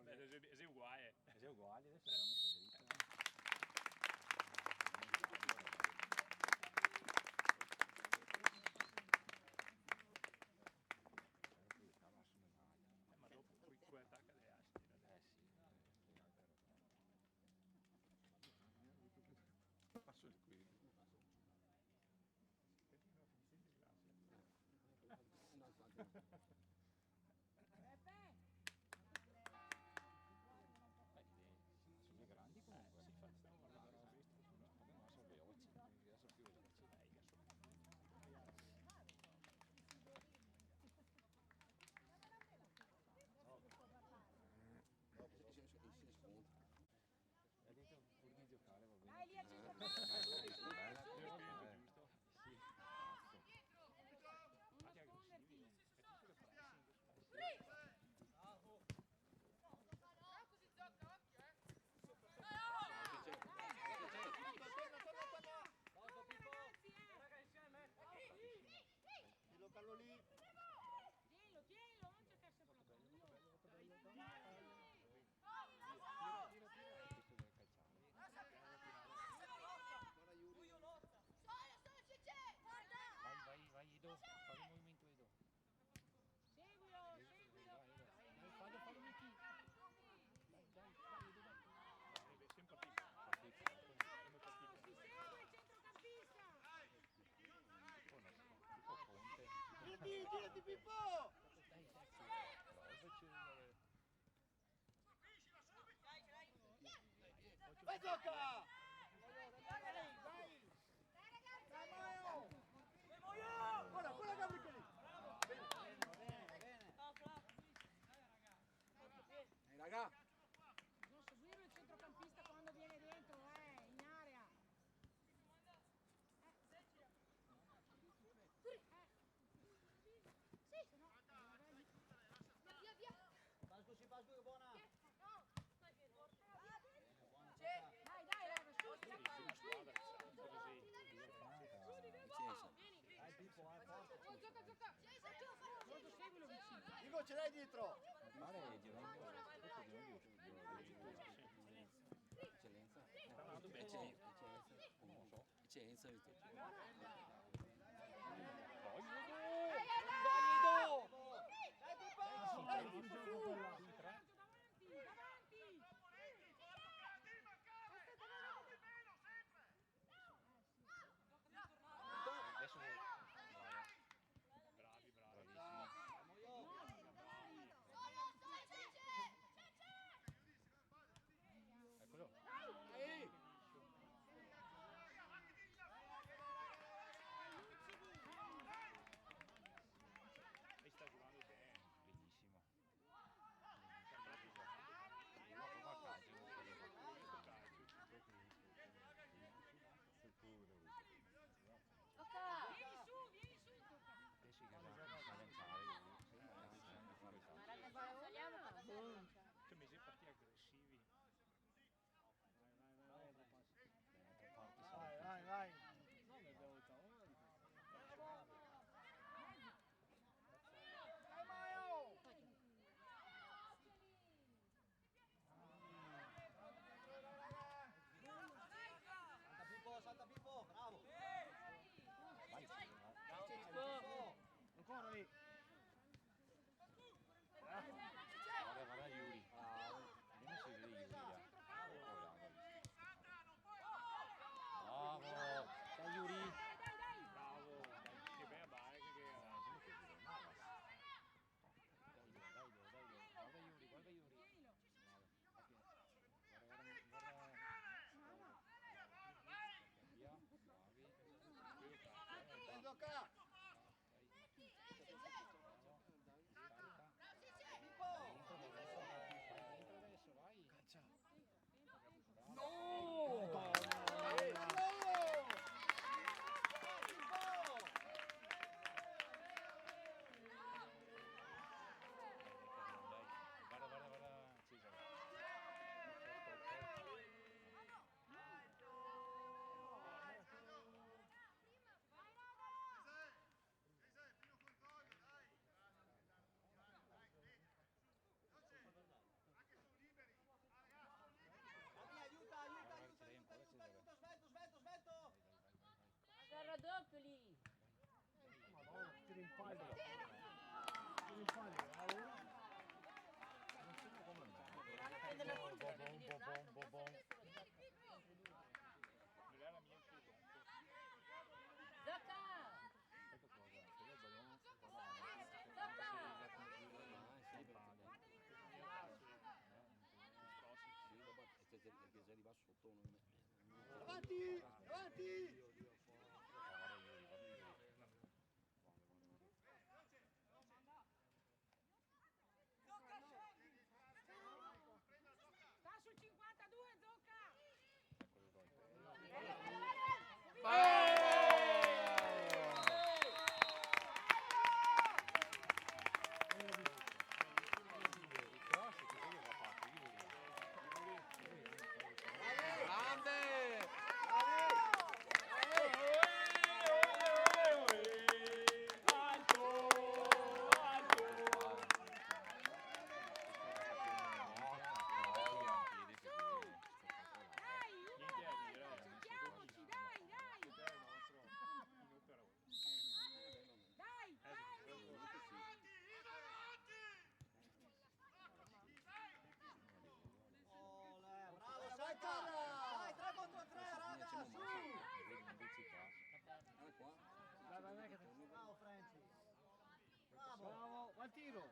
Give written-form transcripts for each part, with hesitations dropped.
È uguale. È uguale, adesso l'ho messa dritta. Ma dopo poi attacca le assi. Sì. Passo il qui. Sono due grandi comunque. Si fa, stiamo parlando di questo. No, sono veloci, adesso più veloci. Si scontra. È detto pur di giocare va bene. Dai lì a centrocampo, Giusto? Sì. non nasconderti. È tutto che pressing. Carlo lì. Tienilo, non cercare sempre la palla. Vai Edo, fai il movimento Edo. Seguilo. Fallo Miki. Dai Edo, dai. Sempre partito. Si segue il centrocampista. Tipo Conte. Girati Pippo! Dai, Vai gioca! Guarda Gabriele lì! Bene. Raga! Non seguire il centrocampista quando viene dentro, in area. Sì, se no. Via. Pasco che buona! Dai, Leva, su, Dai Pippo, Gioca. Molto seguilo vicino. Dico ce l'hai dietro! Mare Eccellenza. Eccellenza. Davanti. Adesso eccolo. Bravo, va il tiro.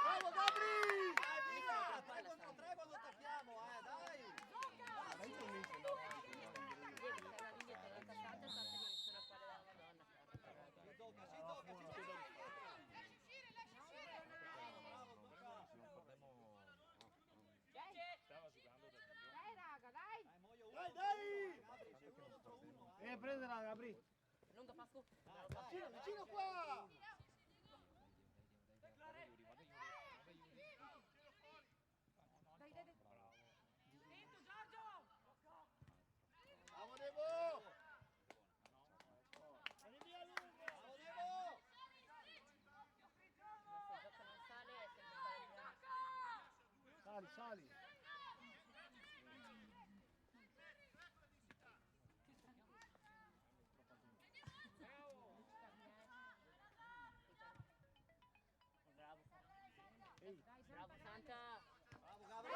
Bravo Gabri! Dai, via! 3 contro 3 quando attacchiamo, dai! Si tocca, si tocca, si tocca! Stava giocando da Dio. Dai raga, dai! Dai, Moio, dai, dai! Gabri, sei 1 contro 1, Prendela, Gabri. Lunga Pascu. Vicino, vicino qua! Dai, dai, dai. Dentro Giorgio! Bravo Devo! Vieni via lungo! Bravo Devo! Se gioca non sale è sempre fare Sali, sali. Bravo. Dai, Bravo Santa. Bravo Gabri!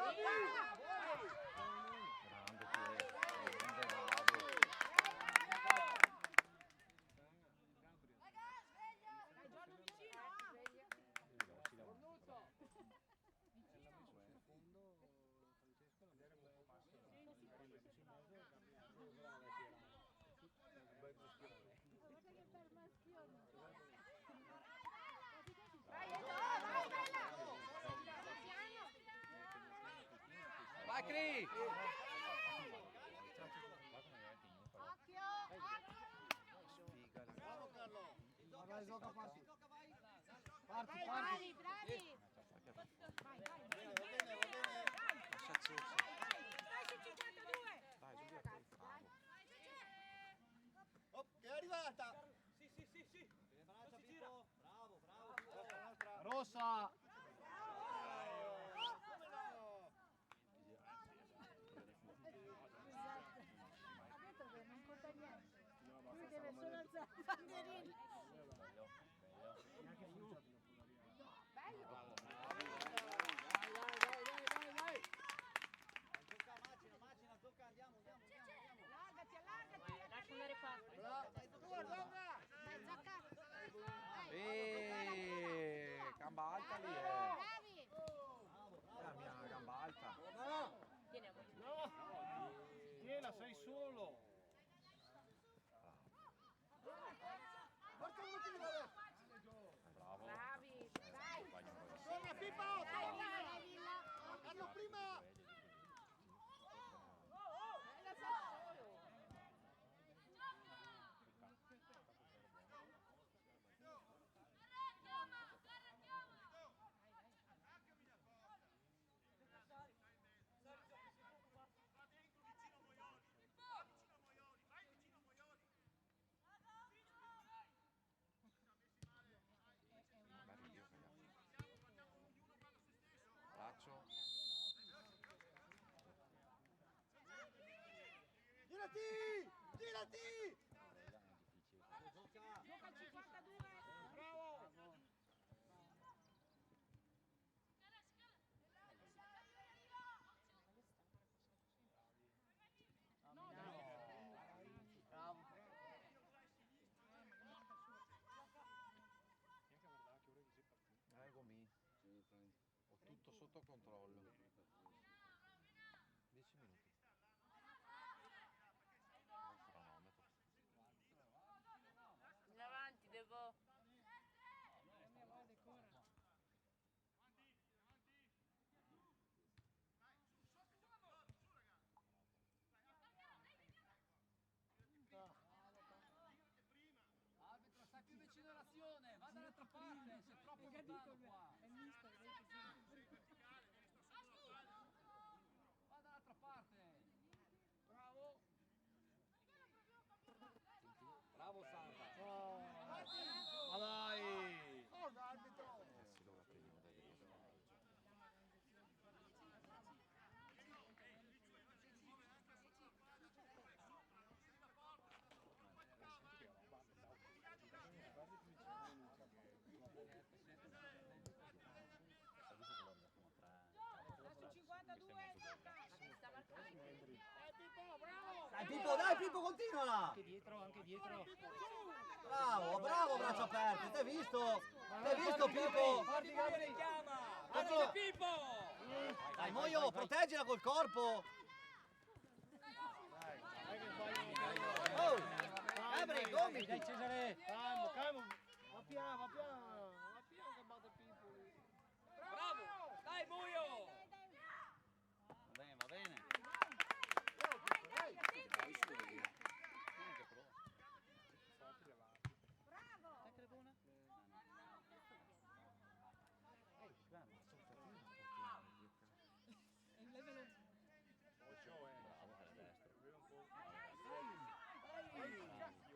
Grande grande bravo. dai Giorgio vicino! Guarda che bel maschione! Vai, vai, bella! Piano! Vai Cri! Occhio! Bravo Carlo! Vai, gioca, passi. Tocca, vai! Parti, Bravi, parti. bravi! Vai, vai, Va bene, va bene, va bene! Dai su 52! Dai, Ragazzi, dai! Oh, che è arrivata! Sì! Braccia Pippo! Bravo, bravo! Un'altra! Rossa. Come no? Ha detto che non conta niente. Lui deve solo alzare il bandierino. Bello! Vai! Tocca macina, tocca, andiamo! Allargati, allargati! Lascia andare Pascu. Bravo! Dai, Zacca! Gamba alta lì, Bravi! la mia gamba alta. Tieni a voi. No. Tiela, sei solo. Porta uno che li vuole! Bravo. Bravi! Dai! Torna Pippo! Dai, Villa, Villa! Carlo prima! Bella Sassuolo! Braccio. Girati! Girati! Gioca al 52! Bravo. No, dai! Bravo. Neanche a guardare che ore che sei partito. Gomi. Ho tutto sotto controllo. 10 minuti. Cronometro. In avanti, devo. Arbitro, sta più vicino all'azione, va dall'altra parte, c'è troppo lontano qua. È mister, Va dall'altra parte. Bravo. Bravo Santa! Ma dai. Forza arbitro! Sì, dove prendiamo dai continuala! Anche dietro. Bravo, bravo, braccia aperte, t'hai visto? T'hai visto Pippo? Guardi che li chiama! Faccio- Guarda Pippo! Dai Moio, proteggila col corpo! Dai che sbagliano. Oh! Apri, gomiti! Dai Cesare. Calmo. Va piano che batte Pippo. Bravo! Dai Muio! Va bene.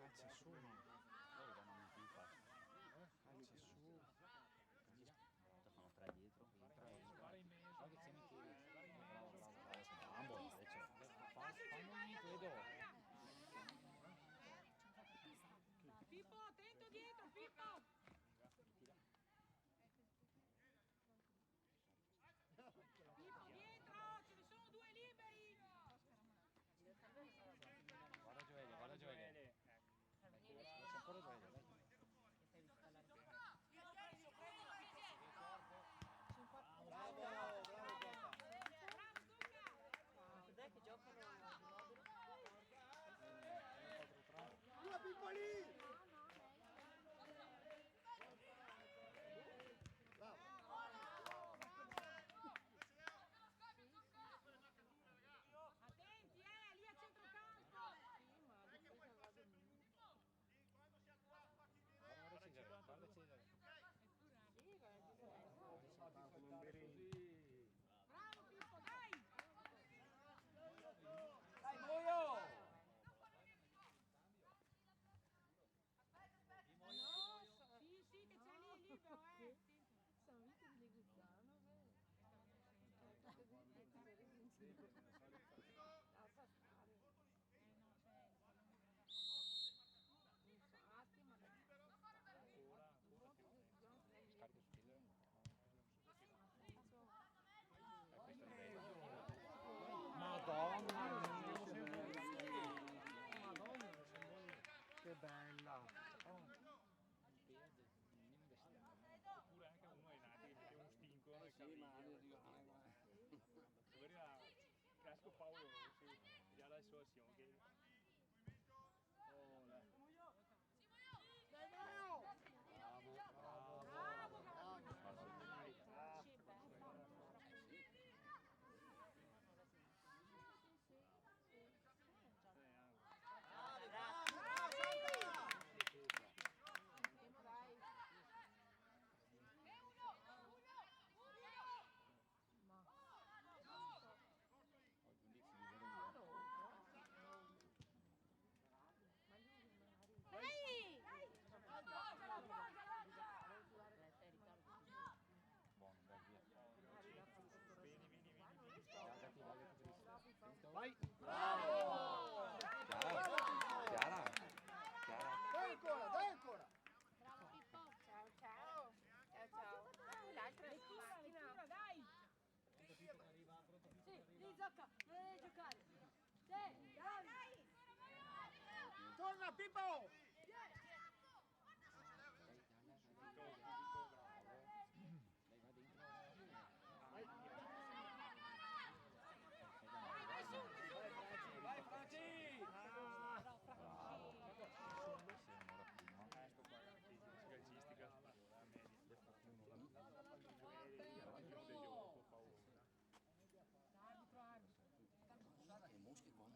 Calcia su. Loro vanno in più fast. Calcia su. Fanno tre dietro. Pippo, attento dietro, Pippo! Pippo, dietro, ce ne sono due liberi! Guarda Gioele. C'è ancora Gioele, dai. Cos'è che giocano di mobile? Attenti, lì a centrocampo! Guarda Cesare. Bravo Pippo, dai! Dai Muio! Sì, che c'è lì libero, Madonna che bella. Oppure anche uno ai nati che mette uno stinco nel caviglia. Guarda, casco Paolo Rossi, già la sua azione. Oh, là. Buono, dai, via. Vai. Chiara. Dai ancora. Bravo Pippo! Ciao! L'altra è macchina! Dai! Sì, lì Zocca, non devi giocare. Sì, dai! Torna Pippo. Vai Franci! Sto qua, calcistica, la media. Gioco, paura. Arbitro, arbitro! Mosche qua.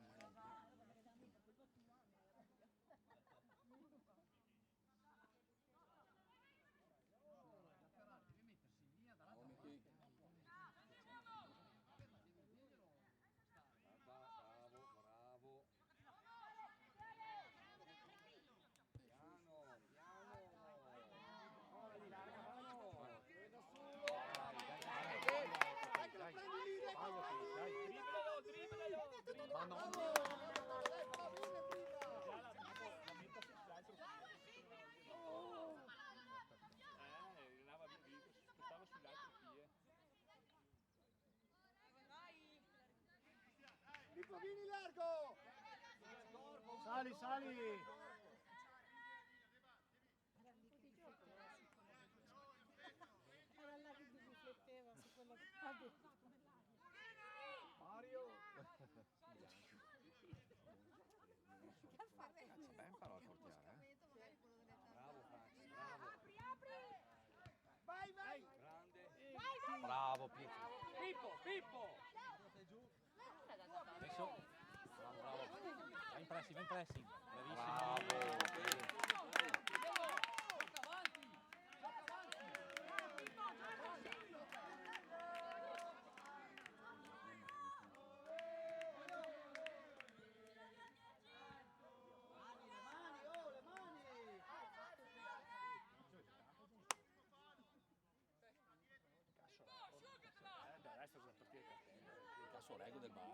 sali, sali. Era là che rifletteva su quello che ha detto. Mario. Cazzo, ben imparato a portiare, eh? Bravo Franci, bravo. Vai, vai. Grande. Bravo Pietro. Pippo! Sei giù. Messo. Bravo, bravo. Vai in pressing, bravissimo. Gioca avanti! Le mani, oh, le mani. Adesso sono partite cattive. Cazzo, reggo del bar.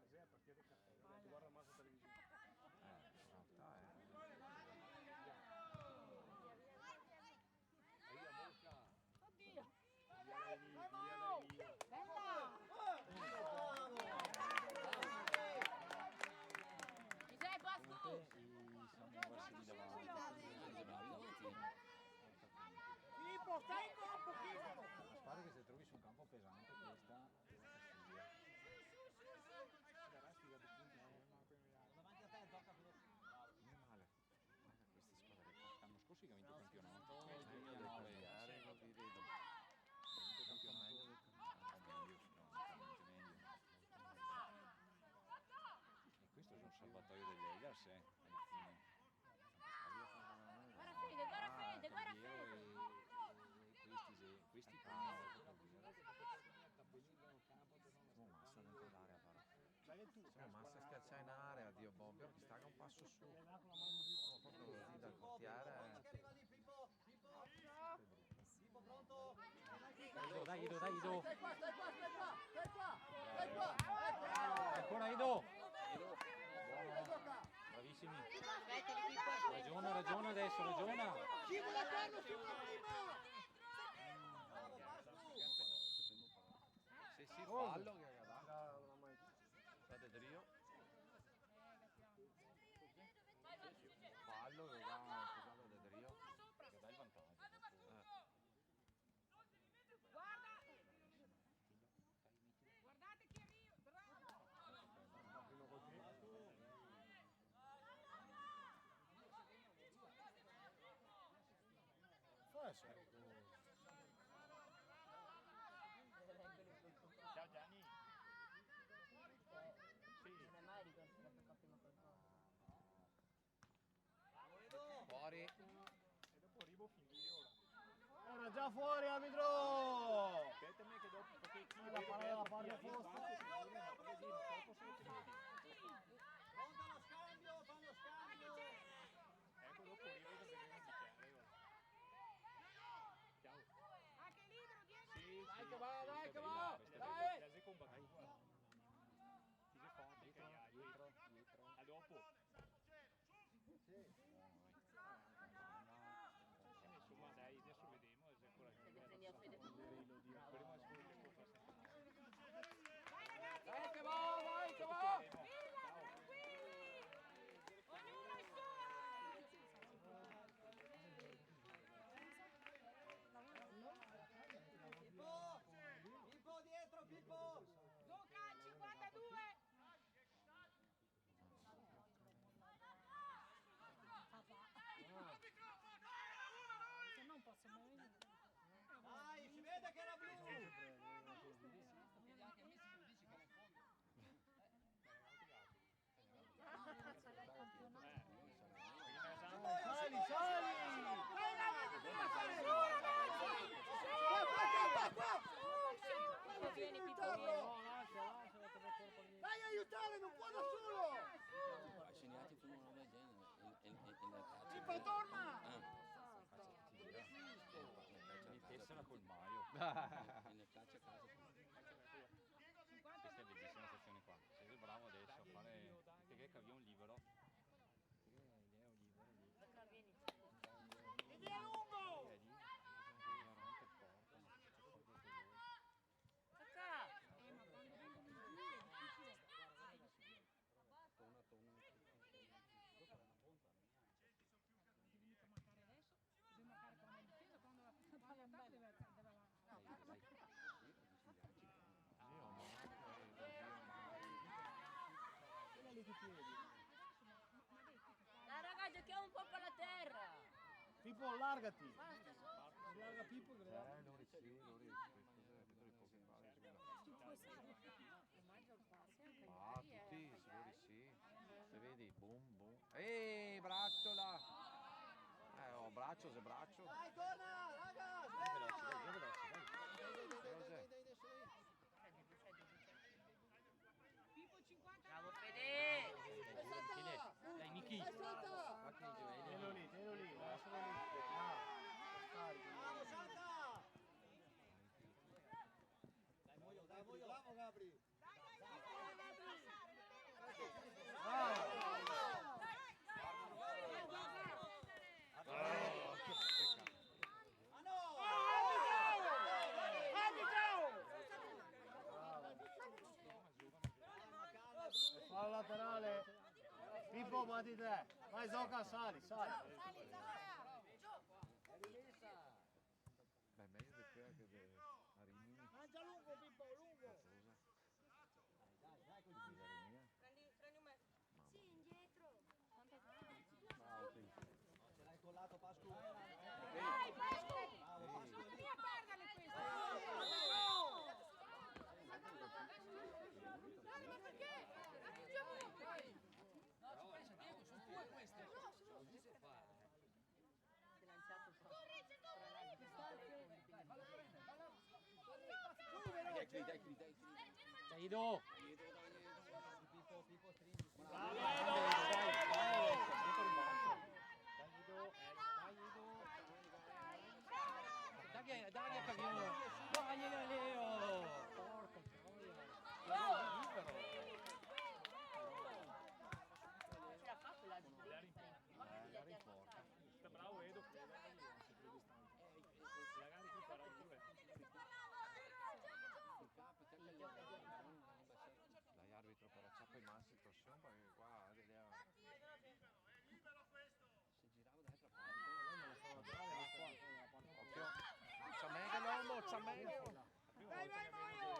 Così è partite cattive. Guarda mazzo televisione. In realtà è... Via Mosca. Oddio. Via lei via. Bella. Giuseppe, Pascu! Siamo messi lì davanti. Filippo, stai ancora un pochino. La squadra che se trovi su un campo pesante questa dà fastidio. Davanti a te, gioca veloce. Non è male. Guarda queste squadre qua. L'anno scorso che ha vinto il campionato. Nel 2009. Vinto il campionato. Meglio, sicuramente meglio. E questo è un salvatoio degli Eagles, alla fine. Guarda Fede, guarda Fede! E questi qua. Oh, massa dentro l'area però. Massa schiaccia in area, Dio Bobbio, che staga un passo su. Proprio così dal portiere. Arriva lì, Pippo. Pippo pronto? Dai Ido. Stai qua! Ancora Ido. Bravissimi. Ragiona adesso, ragiona. Scivola Carlo sulla prima. Bravo, Pascu. Se si fallo che Guarda, De Drio. Fallo che va scusato De Drio. Che dà il vantaggio. Guardate chi arriva. Bravo. Può essere. Ciao Gianni. Non è mai riconosciuto per prima qualcosa. Bravo, Edo. Fuori. E dopo arrivo fin lì ora. Era già fuori, arbitro. Aspetta me che dopo perché chi La palla io fosse. sbaglio, ma così non posso vedere. Pronto allo scambio, fa lo scambio. Ecco dopo arrivo che vedremo il bicchiere. Ciao. Anche libero, Diego. Sì, Dai sì, che va, sì, dai che sto va! vedendo, Dai! la sei combattuta. Ti sei forte che hai. A dopo. Insomma dai, adesso vediamo se ancora Se prendi a Fede più. Vedremo se può passare. Dai che va! Tranquilli. Ognuno il Pippo dietro, Pippo. Luca, 52. Se non posso mai venire. Dai, si vede che era blu. Vedi anche Messi che lo dici che era in fondo. Sali, sali. Vieni, Pippo, vieni. Dai, aiutare, non può da solo. I segnati fanno una roba del genere nel calcio. Pippo, torna. Mi tessera col Maio. Nel calcio a casa. Questa è bellissima sezione qua. Sei bravo adesso a fare. Perché aveva un libero. Vieni. Ed è lungo. Veramente forte. Cacà! Torna. Pippo, allargati. Allarga Pippo che le dà. Lori sì, Lori, vedo i pochi pali. Ah, tutti, Lori sì. Se vedi, boom, boom. Bracciola! Oh, braccio, se braccio. Dai, torna, raga! Pippo 50. Bravo Fede! Dai Niki. Tienilo lì, lascialo lì. Bravo, Santa! Dai, Moio. Bravo, Gabri. Fallo laterale. Pippo, batti te. Vai Zoca, sali. Beh, meglio di quella che a Rimini. Mangia lungo, Pippo, lungo. Prendi un mezzo. Sì, indietro. Ce l'hai collato, Pascu? Dai, Pascu! Non via a perderle queste! Dai, ma perché? Attenzione! No, ci pensa Diego, sono due queste. Non si fa. Dai, Do! Pippo, stringi. Dai a Caviano! Dai a Leo! Porca troia! Ce l'ha fatto la di Magari in porta. Sta bravo Edo che magari non si crede stanco. Magari qui farà due. Dai arbitro per acciappa i massi situazione perché qua Se giravo dall'altra parte, occhio, c'ha mega l'uomo, c'ha mega. Vai, Moio!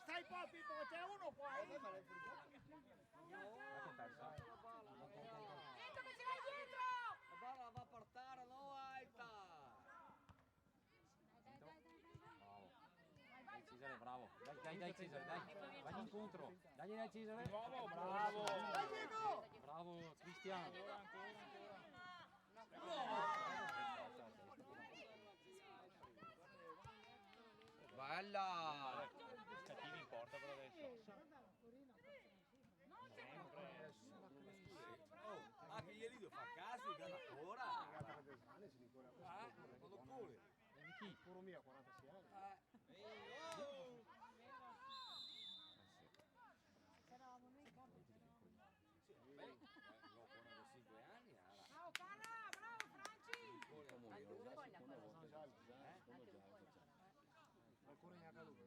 Stai qua, Pippo, c'è uno qua. Dentro che ce l'hai dietro! La barra va a portare, no, alta! Dai Cesare, bravo! Dai Cesare, dai! Vai incontro! Dai Cesare! Bravo, bravo! Bravo Cristiano! Bella! Cattivi in porta per adesso. Ah, che ieri devo fare caso, che ancora! Quando culi? Chi? Puro mio, 46 anni. Eravamo noi in campo. Ho 45 anni, Bravo Carla, bravo Franci! Ancora in accaduto.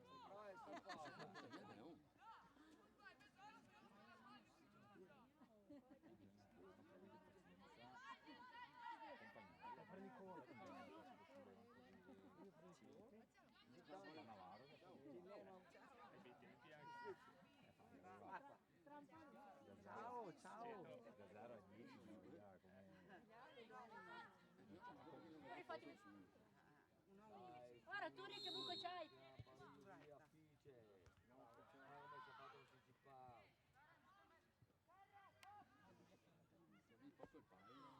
Prendi cola. Ciao, ciao! Da 0 a 10, Guarda tu che comunque c'hai. Proprio il paio.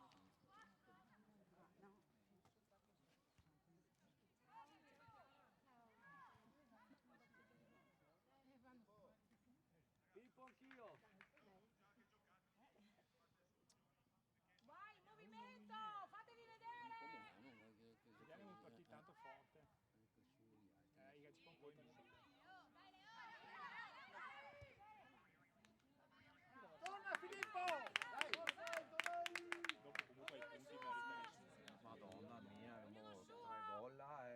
Pippo anch'io! Vai, in movimento! Fatevi vedere! Vediamo un partito tanto forte. I calci un po' in uscita. Torna Filippo! Dopo comunque i punti meritano. Madonna mia, abbiamo 3 gol là e...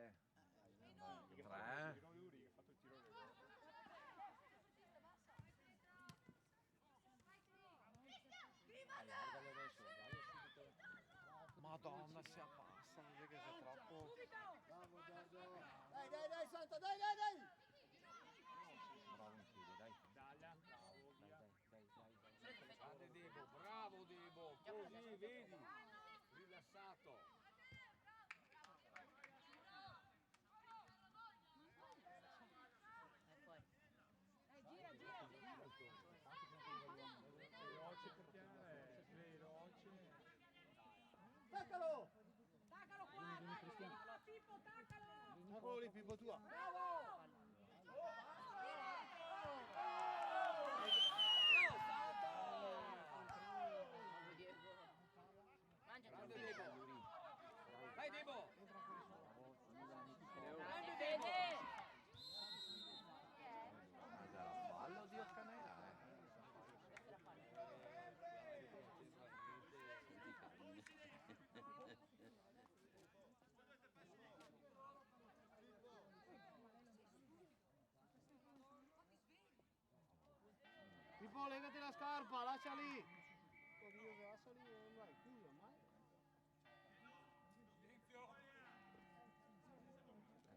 Che 3? ha fatto il tiro del gol. Allargalo adesso, dai subito. Madonna, si abbassa, vedi che sei troppo... Bravo Giorgio! Dai, Santa, dai! Bravo in piedi, dai. Dalla, bravo, via. Dai. vedi, rilassato. Gira, gira, gira. Veloce perché veloce. Taccalo! Taccalo qua, dai, taccalo, Pippo, taccalo. Taccalo lì, Pippo tua. Bravo! Mangia Grande tu. Debo. Vai Debo. Grande Fede. Ma già fallo di Occanera, Pippo, legati la scarpa, lascia lì. Oddio, se lascia lì, non vai qui ormai.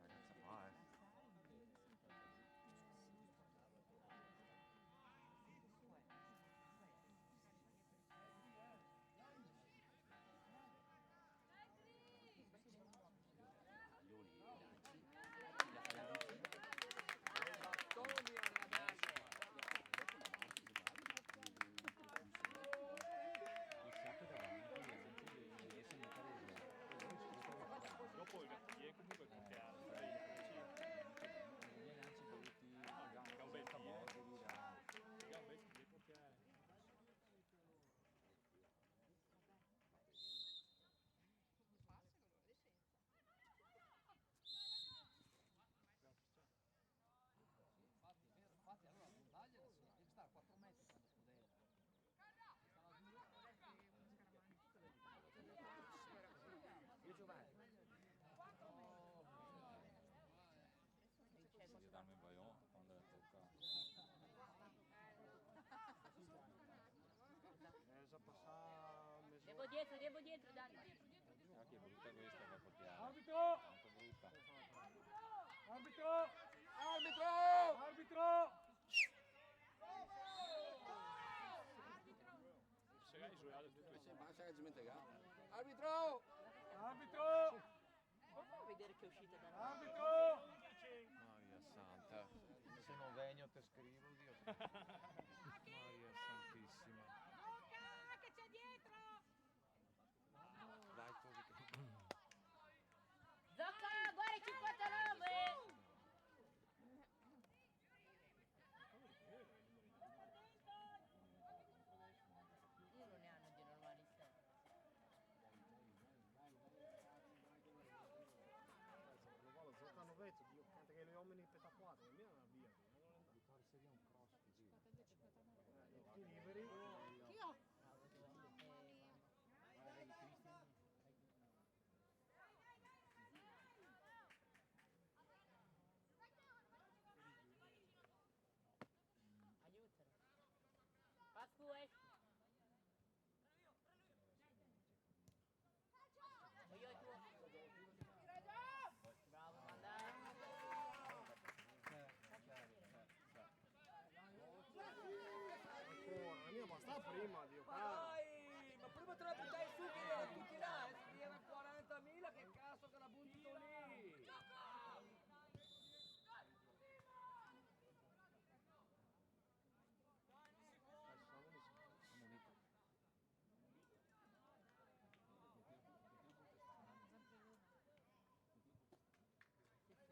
ragazza fa, Battoni alla base. Dopo il Gattier comunque contiamo. Gambetti portiere. Infatti allora non tagliala, sì, deve stare a 4 metri quando scudella. Io Giovanni. voglio darmi un baglione quando le tocca. Già passare Devo dietro, dai. Ah, che brutta questa per portiere. Arbitro! Tanto brutta. Arbitro! Arbitro! Arbitro! Se hai sulle ali tutte. C'è basta che ci mette gara. Arbitro! Arbitro! Fammi vedere che è uscita da noi. Arbitro! Maria santa, se non vengo te scrivo, Dio. Maria santissima. Luca, che c'è dietro! Dai, così che... Zocca, guarda il 59! Io non ne hanno di normali 7. lo giocano vetto, Dio canta che gli uomini spettacolari, non mi hanno via. Seria un cross così. Ti liberi. Chi ho? Aiutalo. Pascu, esci. Io tuo. Bravo, mandare. Ancora, la mia basta prima, Dio caro. Dai! Ma prima te la buttai su che erano tutti là, erano 40.000, che cazzo che la butto lì!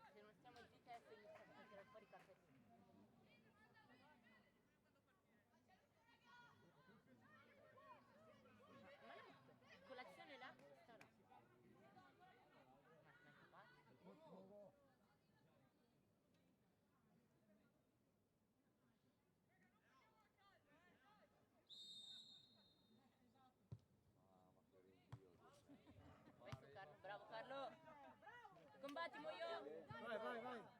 Se non stiamo zitti adesso iniziamo a tirare fuori i caffetti. Ma la colazione là sta là. Ma sei capace? Questo Carlo, bravo Carlo. Combatti io. Vai, vai, vai.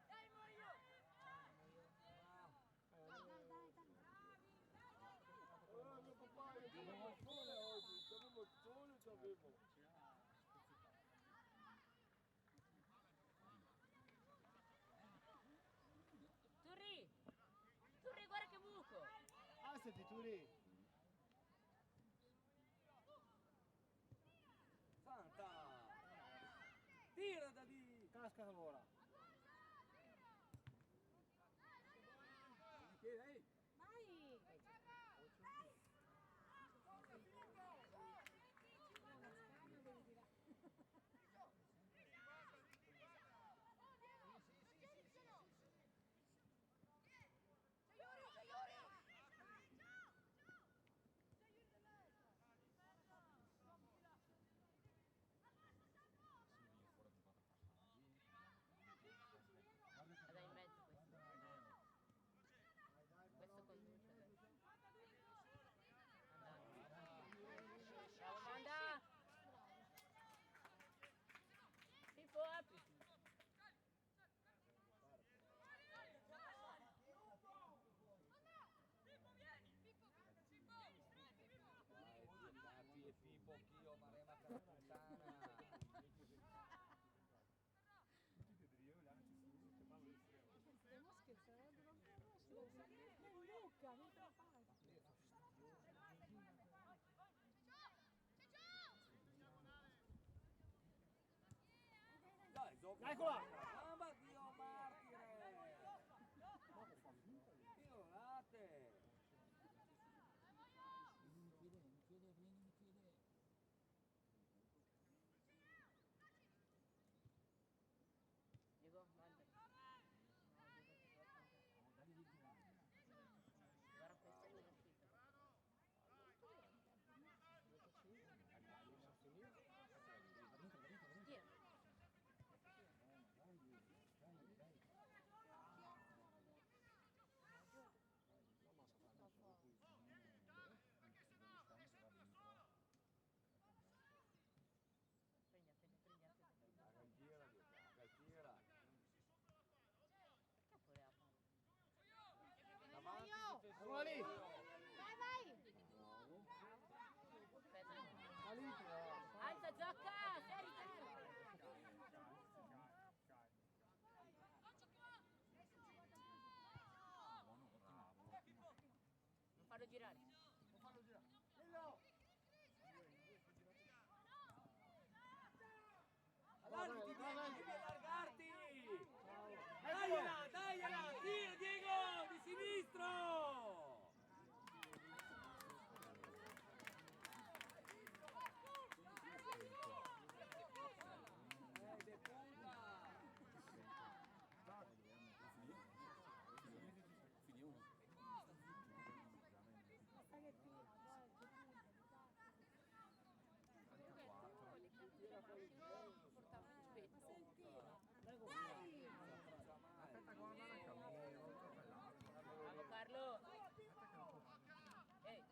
Turri! Turri, guarda che buco! Ah, senti tu lì. attacca ora. Vai! Vada in mezzo questo. Questo conduce. Bravo Amanda! Pippo apri! E Pippo, Chio, Marema, Cappuccana. Stiamo scherzando, Luca, non te la fai. Dai, dopo. Eccola! Mamma Dio martire! Ignorate! Diego, manda. Guarda questo è uscito. Via. Prendi. Tira. Perché voleva fare? Davanti, Eccola lì! Vai! Aspetta. Alza, gioca! Sei in terra! Non farlo girare. Allargati, devi allargarti! Dagliela! Tira, Diego! Di sinistro! De punta! Bravo Carlo! Ehi!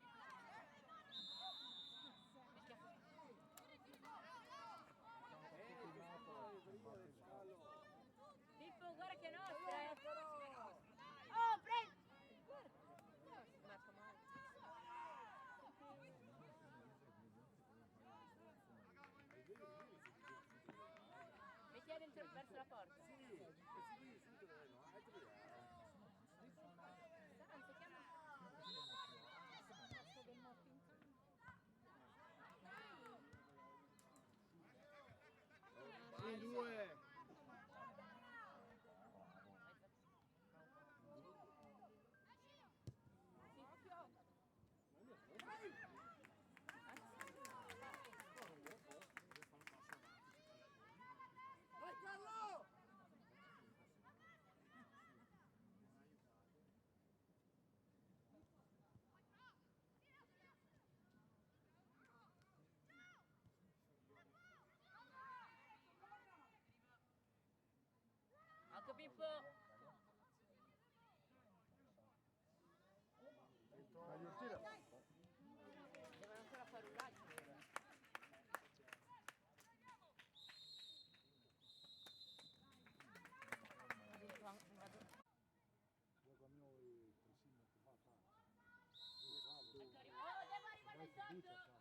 Pippo, guarda che è nostra! Oh, prendi! Guarda! Marco male. Mettila dentro verso la porta. Anzi, chiama. Sì, due! Vai Carlo! Occhio Pippo! Devono ancora fare un lancio. Oh, devo arrivare sotto!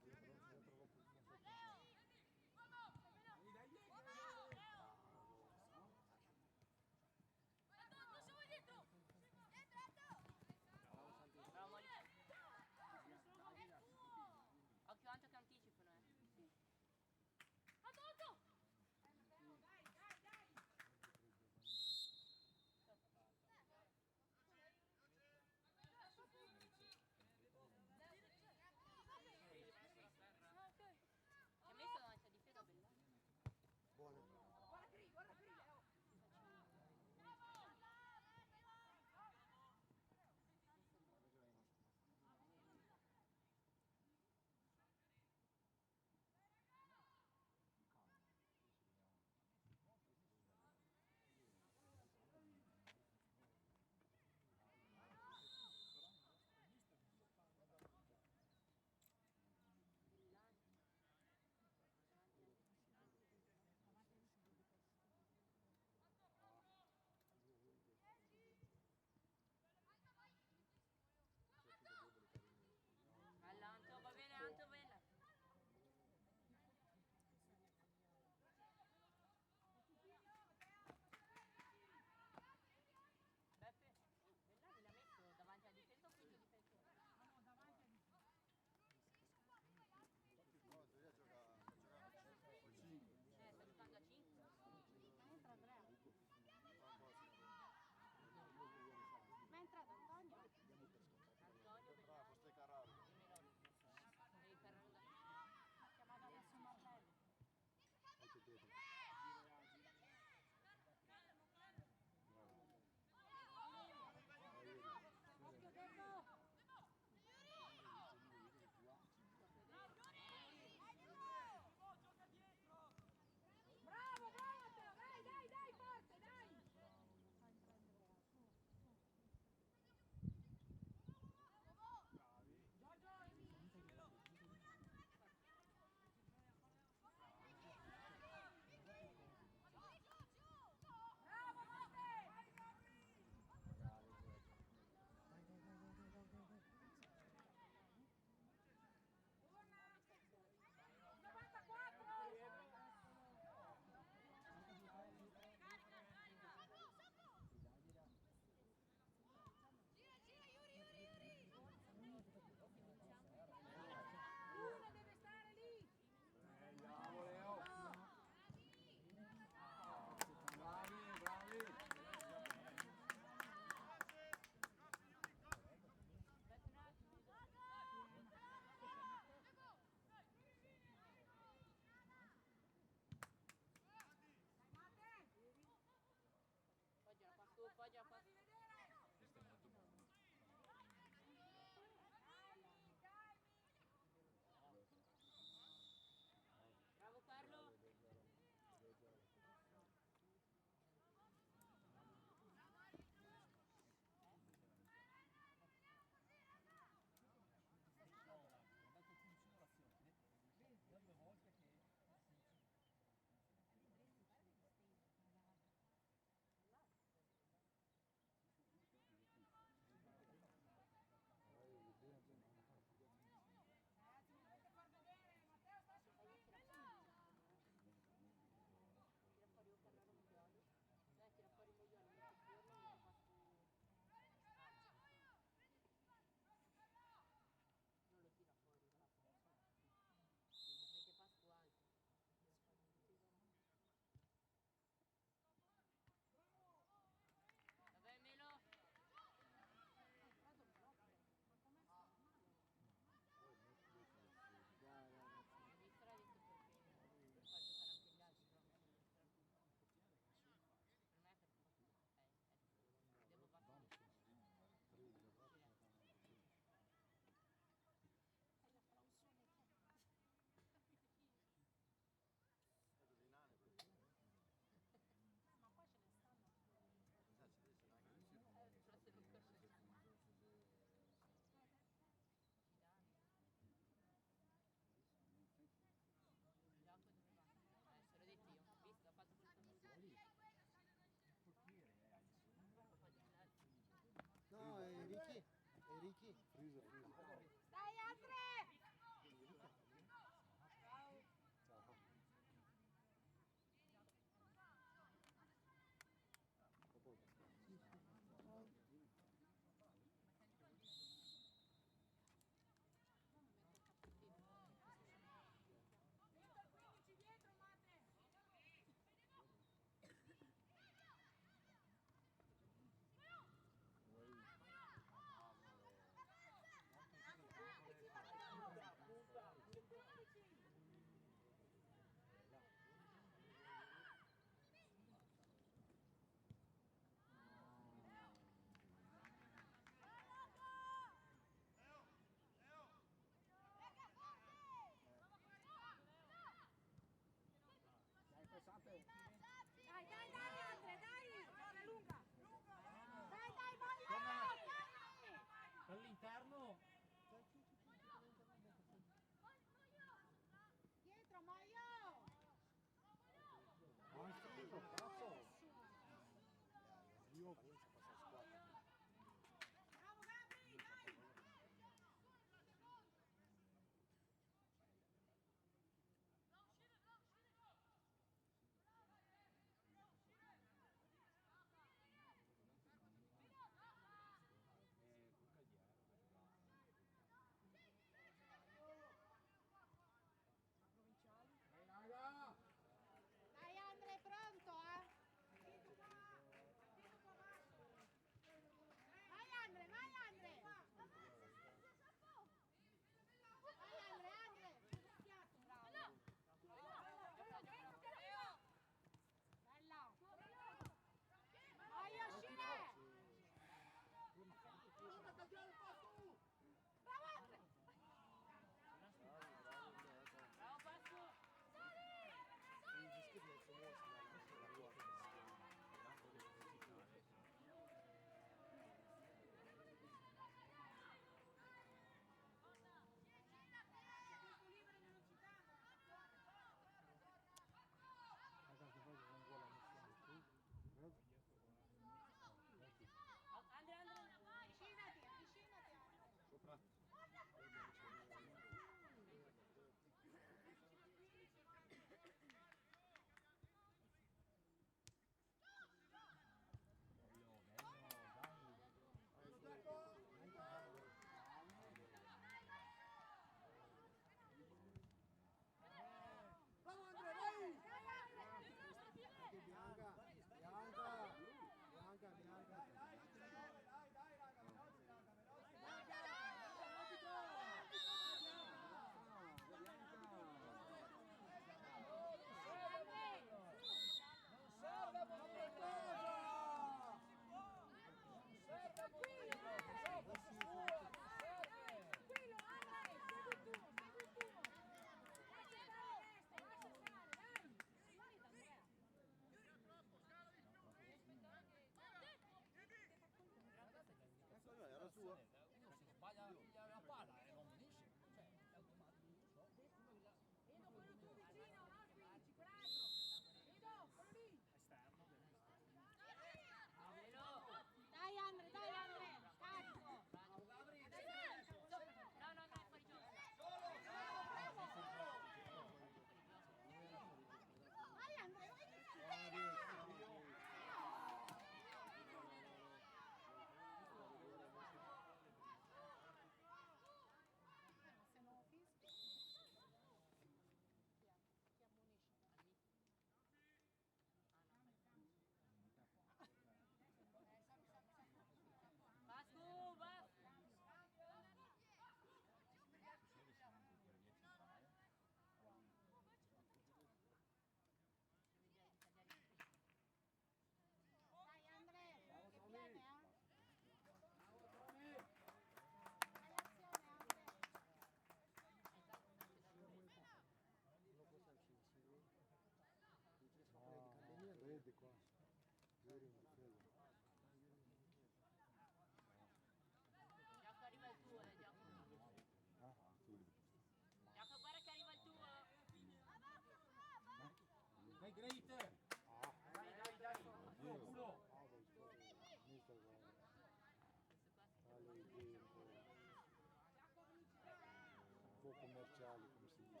commerciali, come si dice.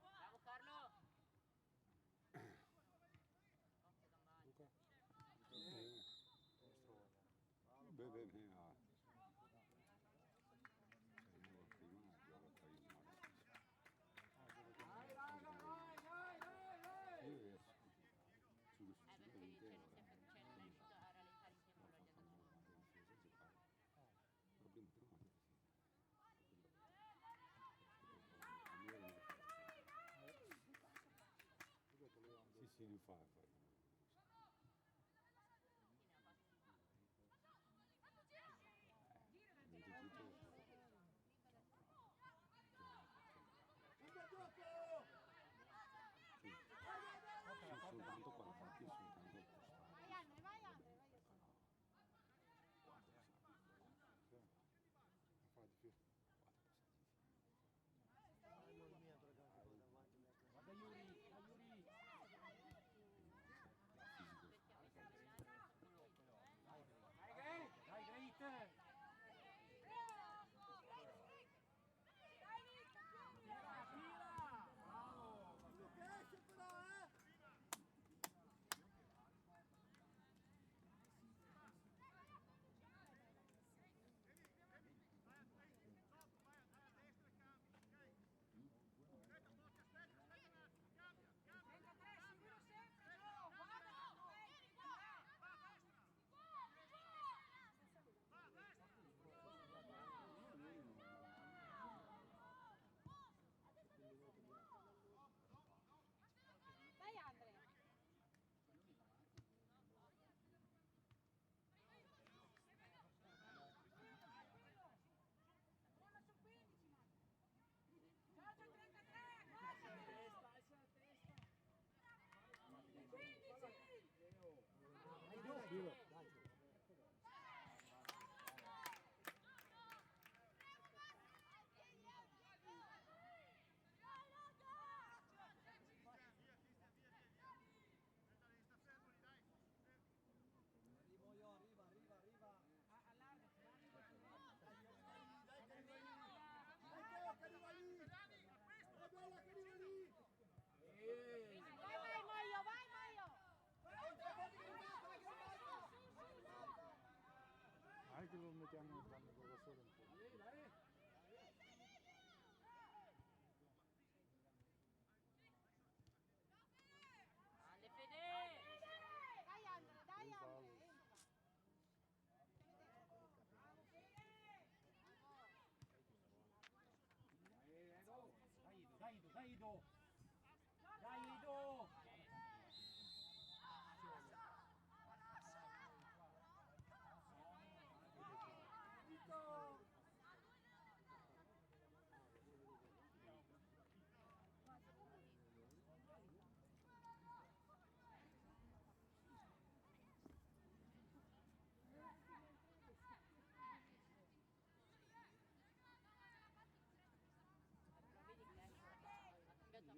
Bravo Carlo. Luca? Bene, ah. Vai, vai, vai, vai, vai, vai! Io Perché non è riuscito a rallentare in tempo la Sì, sì, li fa. Soltanto qua, infatti io soltanto al posto. Vai Andre, vai Andre, vai. Fa di più. Guarda Yuri, Yuri. Dai, Great. Vai Andre. Buona su 15, ma. Giorgio 33, corri! Alza la testa! 15! Dai. Arrivo io, arriva! Allargati, Dai che arriva lì! È bella che arriva lì! vai Maio, vai Maio! Anche lo mettiamo in campo da solo un po'. Grande Fede! Dai Andre, dai Andre! Dai Ido. Dai Ido. Vedi che ha cambiato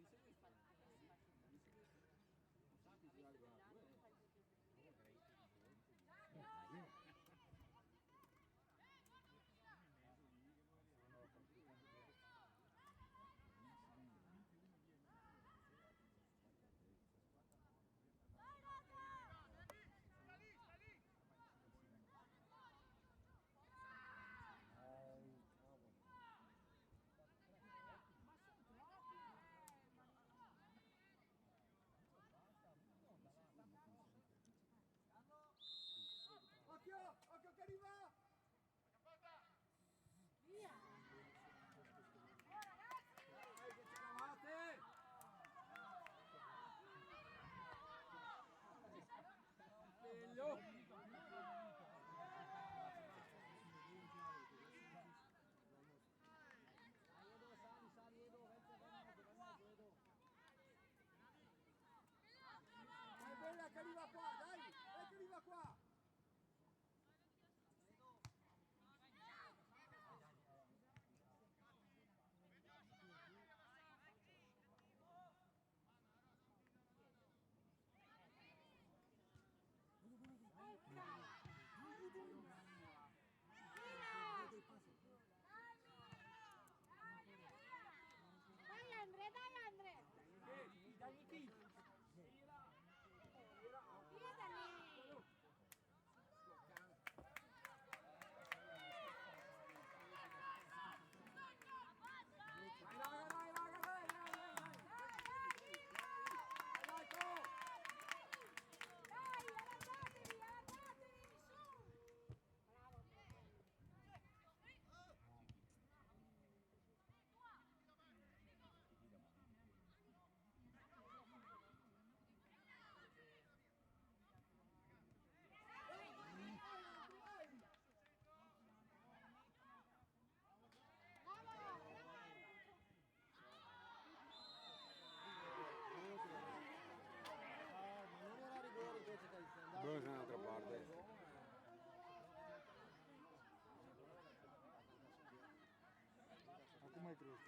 dietro.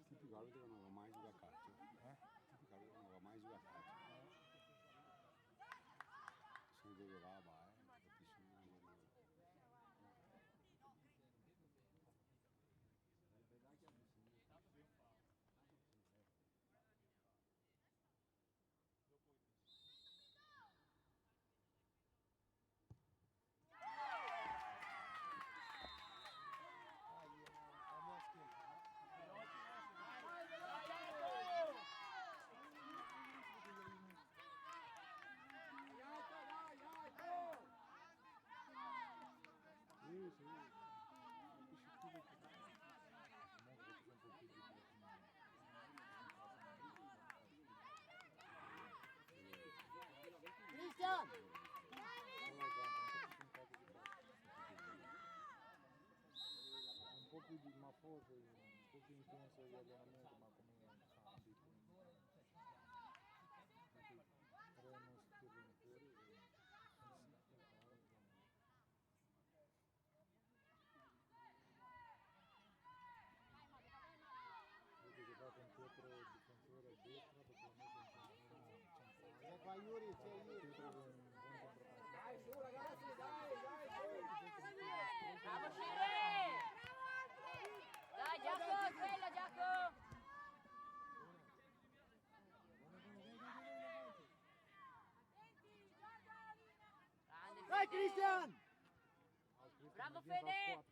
Tipico Carlo che non aveva mai giocato a calcio. Tipico Carlo che non aveva mai giocato a calcio. Se ne doveva, capisci? Cristian! Un po' più di mafioso, un po' più intenso di allenamento, ma come cambi, Remos tirano fuori vedi che va con Pietro il difensore a destra perché lo mette in centrale. Qua Yuri, c'è Yuri. Pietro è un buon centrocampista. Dai su ragazzi, dai, Bravo Cire! Dai Giacomo, bella Giacomo! Grande Dai Fede! Cristian! Bravo Fede!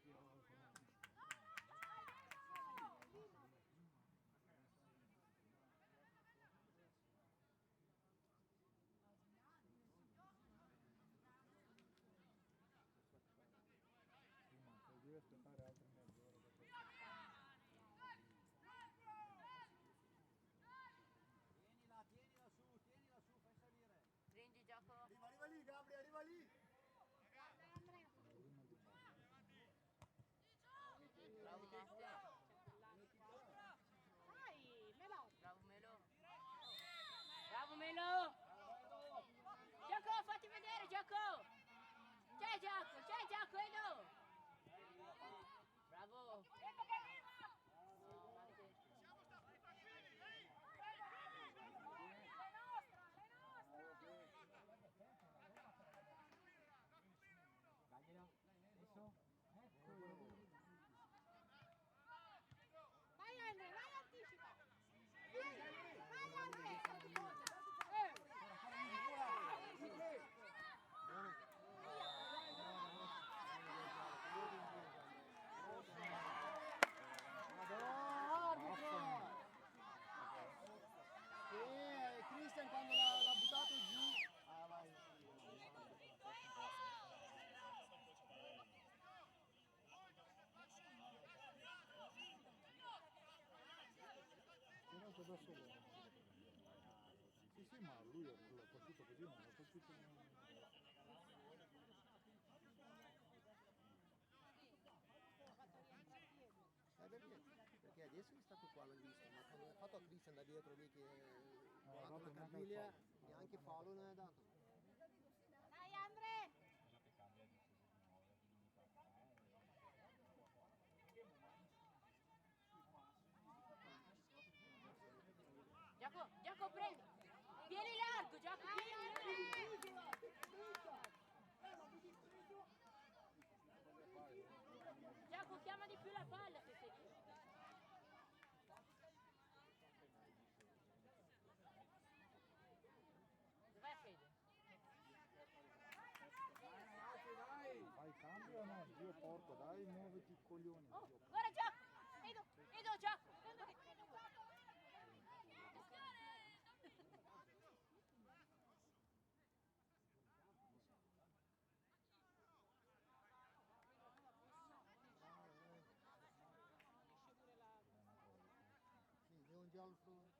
Devi aspettare altre mezz'ora perché Prendi Giacomo! Arriva lì, Gabri, arriva lì! Bravo Master! Dai, Melo. Bravo Melo! Bravo Melo! Giacomo, fatti vedere Giacomo! C'è Giacomo, Edo! Bravo! No, Master. daglielo, adesso, eccolo. Vai Andre, vai anticipa. Vai Andre. Cristian quando l'ha buttato giù. Ah, vai. Tirato da solo. Sì, ma lui l'ha colpito così, non l'ha colpito. Perché adesso è stato qua l'ha visto, ma quando ha fatto a Cristian da dietro lì che ha ha dato una neanche caviglia, il fallo. neanche fallo ne ha dato. Dai Andre. Giacomo, prendi! Vieni largo, Giacomo, vieni largo! Giacomo, chiama di più la palla se sei lì. Dov'è Fede? Fai cambio o no? Dio porco, dai, muoviti coglioni. Oh, guarda Giacomo! Edo Giacomo! Sì, è un giallo fuori.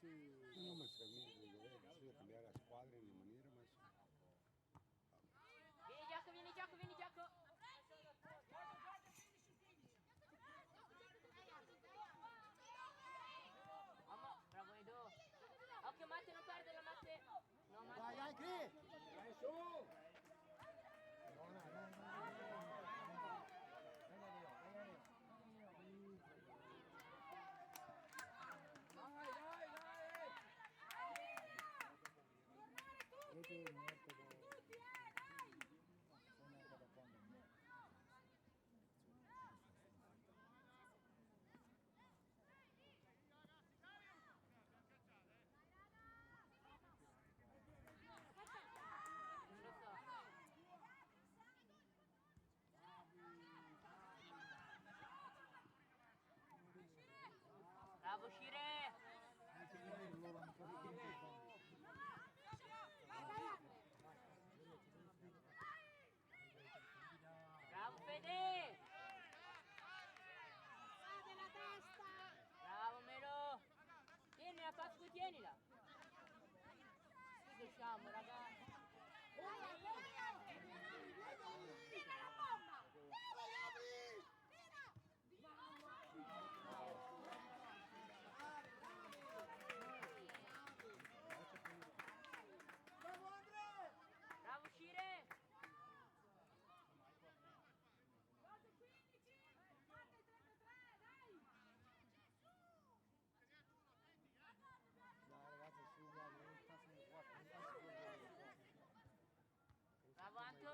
Non ho messo niente di dovere, bisogna cambiare la squadra in maniera, ma Vieni Giacomo, vieni Giacomo. Bravo Edo. Occhio Matte, non perderla Matte. No Matte. Dai, Cri! Dai su! Questo è un metodo. Bravo Shire! Bravo Fede! Della testa! Bravo Melo! Tienila Pasqua, tienila! Sì che siamo ragazzi! Tira la bomba! Bravo Shire! Dai ragazzi, su, dai, non passano qua, non passano qua. Bravo Anto!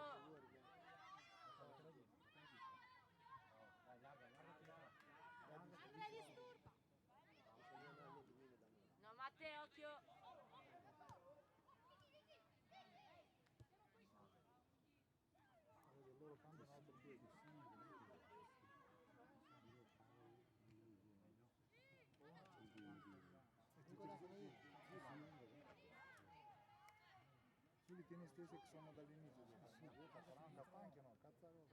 Andrea disturba! No Matte, occhio! Loro cambiano altro piede, sì, li tieni stessi che sono dall'inizio, sì, 40 panche no, cazzarola.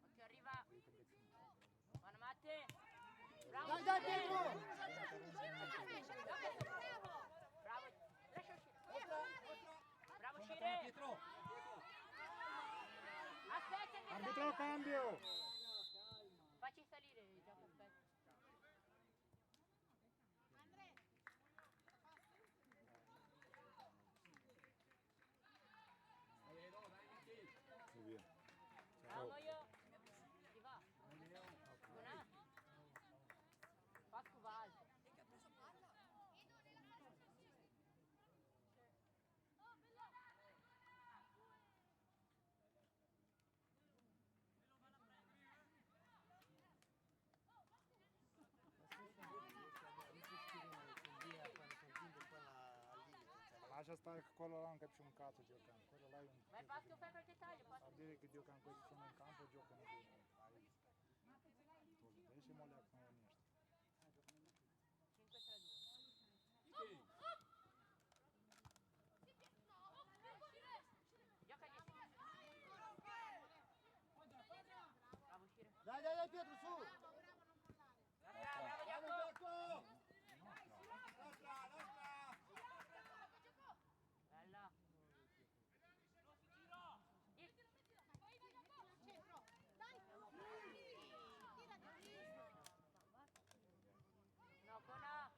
Occhio arriva! Buona Matte! Bravo! Dai, dai, Pietro! Bravo! Lascia uscire! Bravo Shire! Pietro! Aspetta che Arbitro cambio! facci salire, Giacomo, aspetta. E via. Bravo io! Ti va? Buona? Pasco va alto. Ma lascia stare che quello là non capisce un cazzo giocando, quello là è un... Vai Pasco, fai qualche taglio, A Pasco. dire che giocano quelli che sono in campo giocano bene. Deixa-me olhar com honesto. 5-3-2. Gioca dietro. Bravo uscire. Dai, dai, dai Pietro, su! Bravo Giacomo. Bella. No, con A.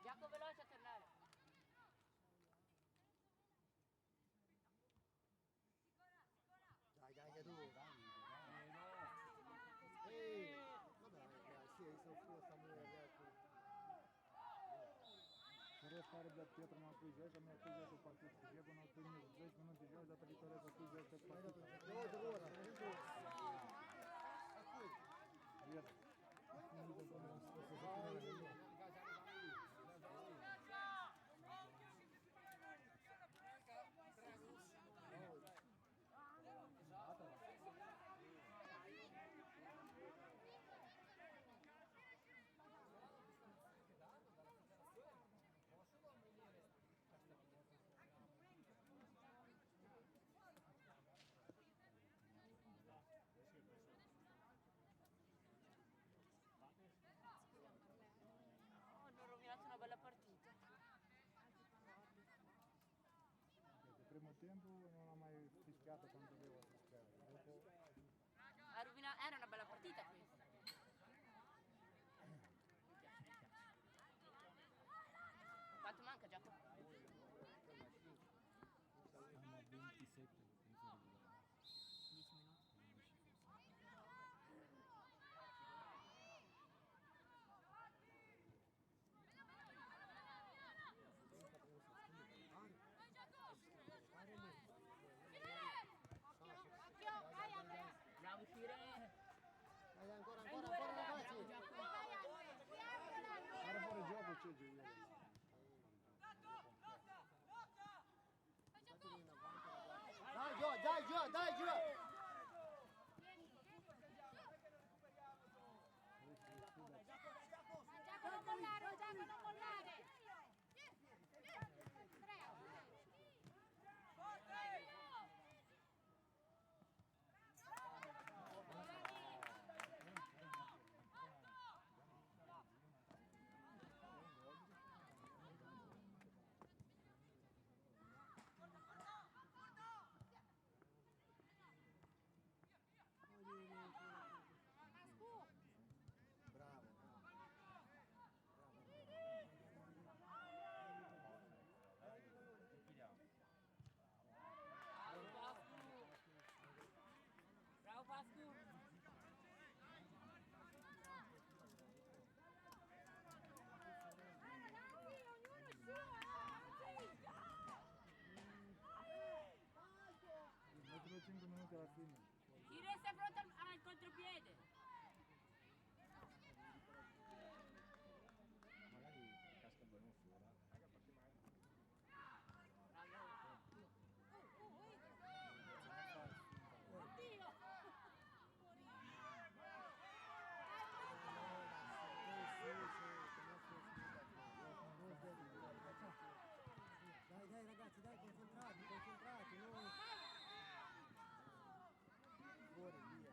Giacomo veloce a tornare. Dai, dai, tu! Ehi! Vabbè, sì, sono fuori, stiamo vedendo. Trebuie stare de Pietru m-a pus jos, mi-a pus jos o partid. Jegu n-au primit 10 minute jos, data viitoare s-a pus jos pe partid. Iată. Nu uite cum să se ține la mine. tempo non ha mai fischiato quando doveva fischiare. Dopo Era una bella partita questa. Quanto manca, Giacomo? hanno 27. 10 minuti. Bravo uscire. Dai, ancora, Dai, due, ragazzi. bravo Giacomo. Guarda fuori gioco c'è Giuliano. Dai Gio, dai Gio, dai Gio! Giacomo non mollare, Giacomo non mollare. Bravo. Bravo Vasco. Mettono 5 minuti alla fine. Chi resta pronto al contropiede? Magari casca il baleno fuori. Dai ragazzi, dai, concentrati, noi. Fuori, via.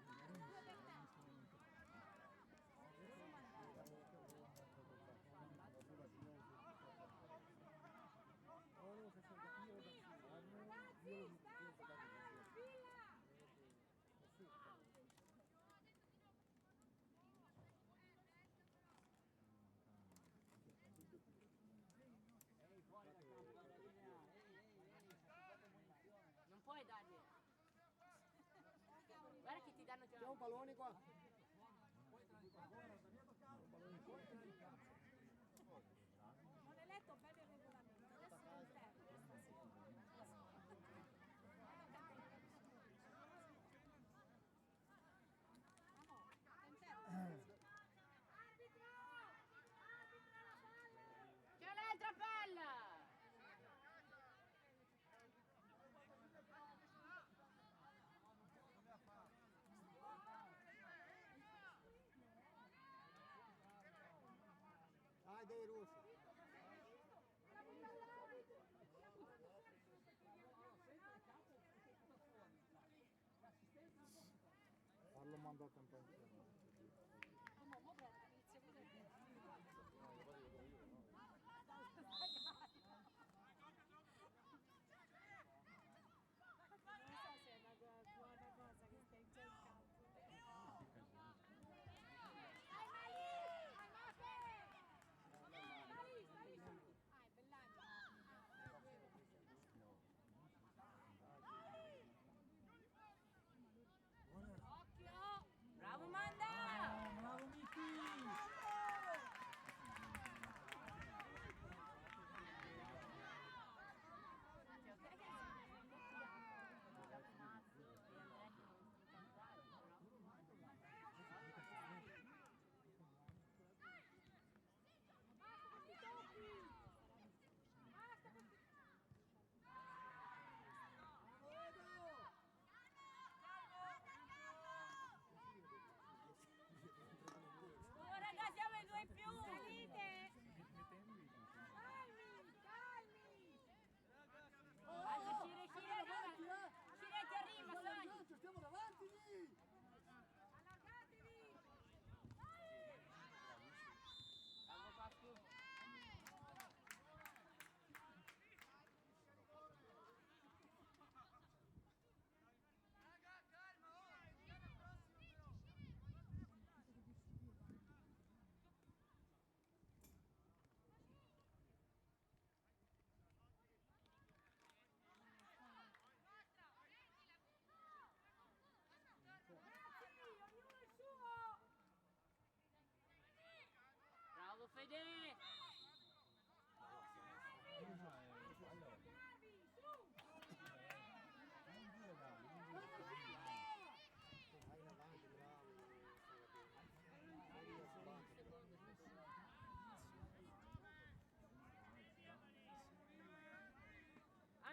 Non puoi dargli. Guarda che ti danno già. C'è un pallone qua. Non hai letto bene il regolamento, adesso non serve C'è l'altra palla! Dai, dei russi. Parlo mandato un po' insieme. Non so se è una buona cosa che stai già in campo. Ah, è Bellagio. Occhio! Bravo Manda!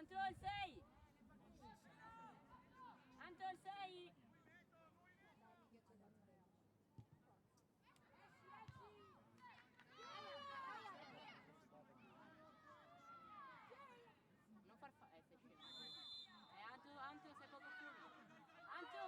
Anto, il 6! Anto, il 6! Non far fare, sei scemo. Anto, sei poco fuori. Anto!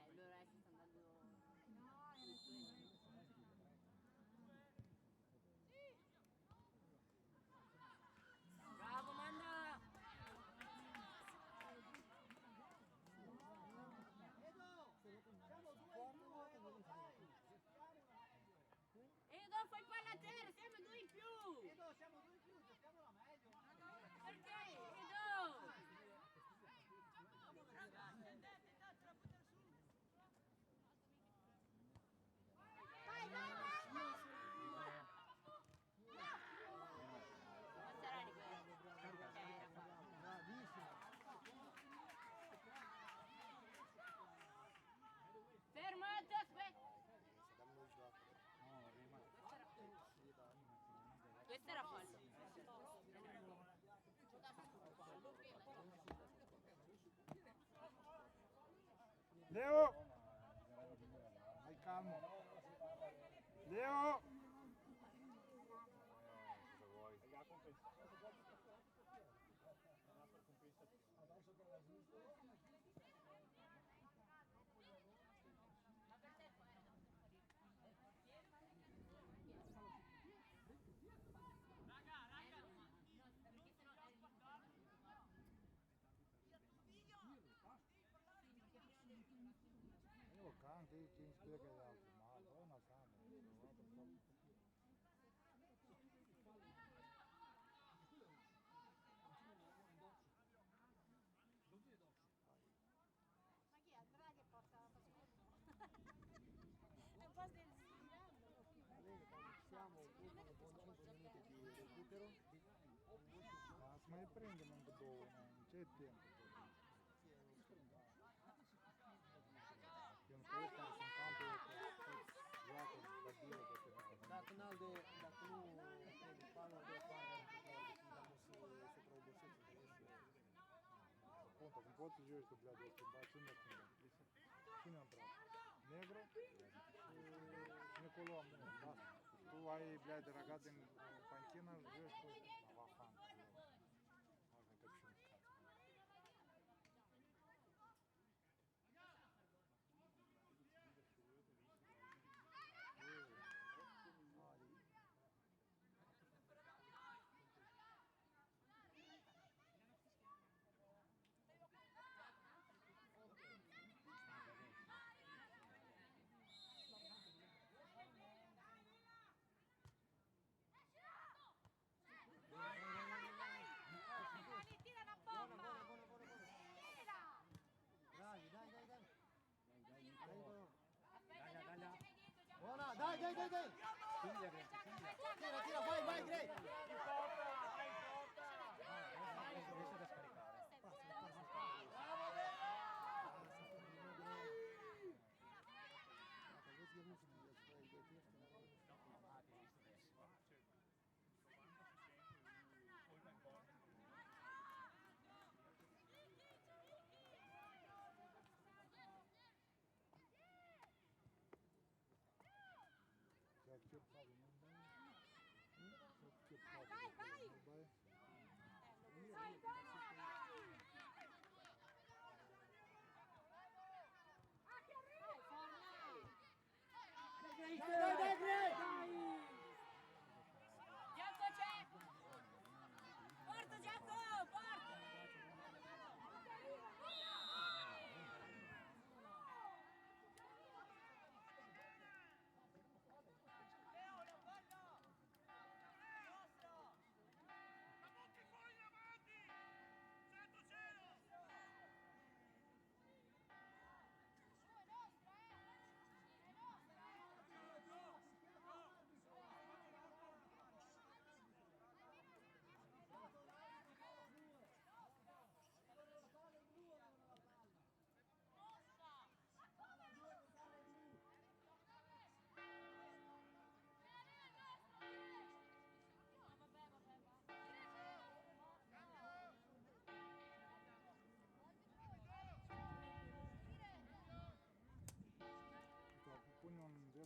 Allora si sta andando... Bravo, Manda! Edo, fai palla a terra, siamo 2 in più! Edo, siamo 2 in più, giochiamola meglio. Perché? Edo! Vai, vai, vai! Non sarà di quello. Era qua. Fermo, Edo, aspetta! Questo era falso. Leo! Vai calmo. Leo! Cosa vuoi? Io anche ci spiega che è altro, ma è una sana. Ma chi è? Andrà che porta la passaporto? È un po' Siamo con 5 minuti di recupero. Ma se mai prende non c'è tempo. Io non so stare in campo gioco da Dio perché da canale da tu fanno da fare appunto con quanti giorni tu блядь если бачим Cine am brat? Negru? Nicolo am brat. Tu ai блядь рогат în pantină, joci cu avafan. Можно как что-нибудь сказать. Tira la bomba! Dai, dai, dai, dai. Buona, dai, dai, dai, dai. Tira, tira, vai, vai, Greg. Riesce a scaricare. Che Pablo non dai. Che Pablo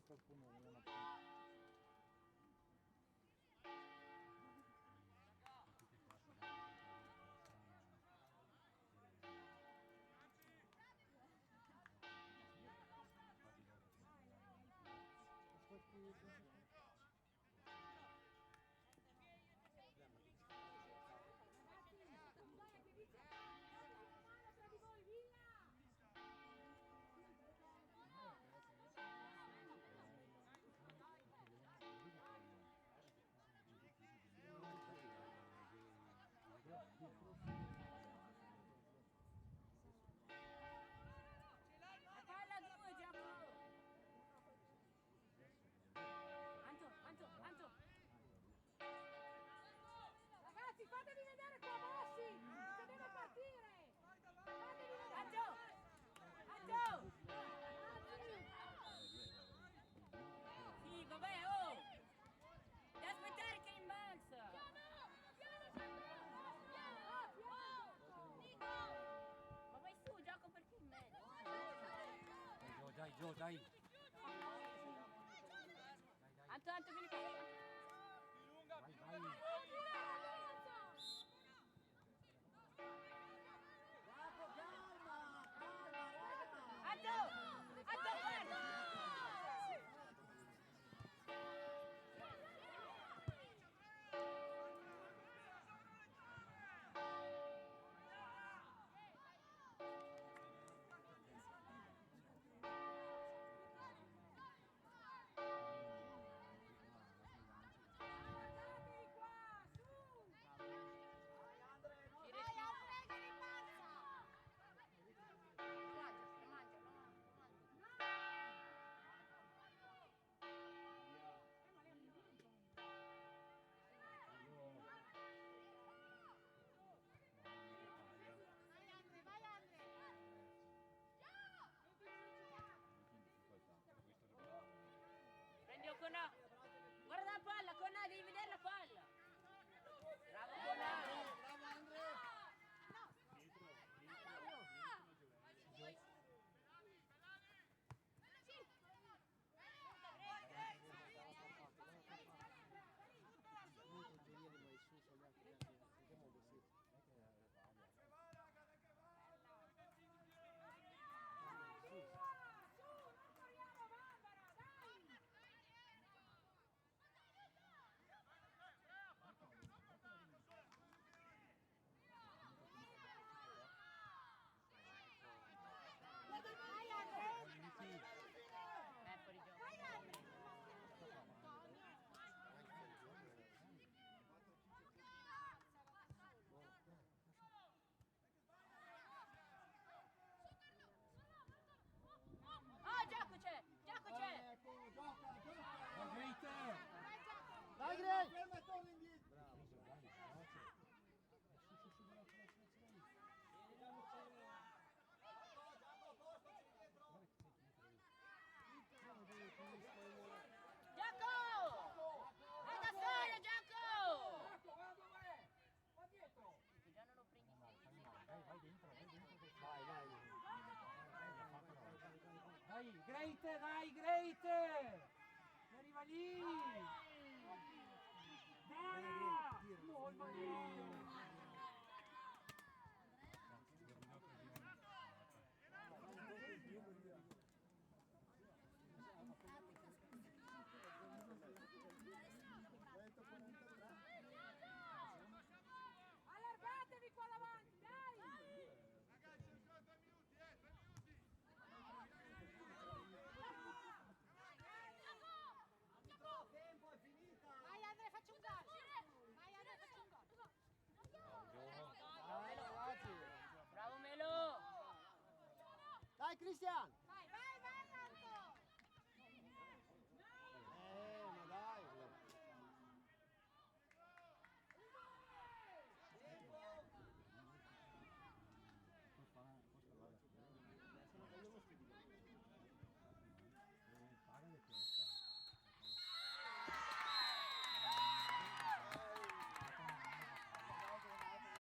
qualcuno una Ragazzi, fatevi vedere qua, Bossi! Se deve partire! Fatevi vedere! Anto! Anto! Sì, vabbè, oh! Devi aspettare che rimbalza! Ma vai su, gioco perché in mezzo? Dai, Gio, dai. Anto, Anto, vieni qua! Vai, vai. Anto! Anto, guarda! Guardatevi qua, su! Vai Andrea che rimbalza! Vai Andrea, vai Andrea! Prendi Ocona! Guarda la palla, Ocona, devi vedere la palla! Bravo Ocona! Bravo Andrea! Fuori gioco. Oh, gioco c'è! Gioco c'è! Dai Grey! Ferma e torna indietro! Gioco! Vai da solo, Gioco! Marco, guarda dov'è! Qua dietro! Che già non lo prendi Vai dentro, vai dentro. Vai, vai. Dai, Greite, dai, Greite! Arriva lì! Buona! Buona lì! Allargatevi qua davanti, dai! Tempo, è finita! Vai Andrea, facci un gol! Vai Andrea, facci un gol! Dai ragazzi! Bravo Melo! Dai Cristian!